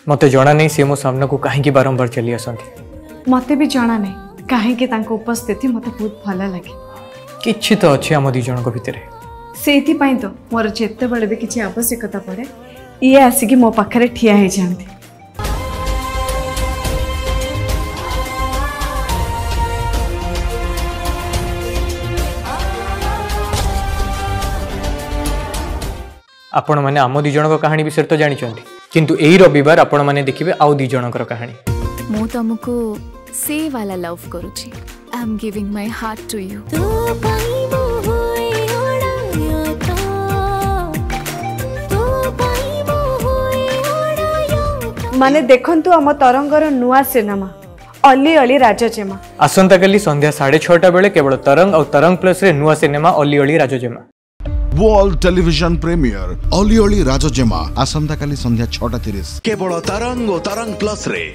मत जना नहीं सी मो सामना को कहीं बारंबार चली आसती। मते भी जना नहीं कहीं उपस्थिति मते बहुत भल लगे। किछि तो अच्छे आम दी जन भितर से तो मोर जिते बड़े भी किसी आवश्यकता पड़े ये आसिक मो पाखे ठिया हो जाती। आपण मैंने आम दी जन कहानी विषय तो जानी किंतु एही रविवार आपण मैंने देखिबे आउ दी जनकर कहानी। मु तुमको से वाला लव करूची। I am giving my heart to you. माने देखंतु आम तरंगर नुआ सिनेमा अली अली राजजेमा आसंता काली संध्या 6:30 बेले केवल तरंग और तरंग प्लस रे नुआ cinema Ali Ali Rajjema. World television premiere Ali Ali Rajjema आसंता काली संध्या 6:30 केवल तरंग और तरंग प्लस रे।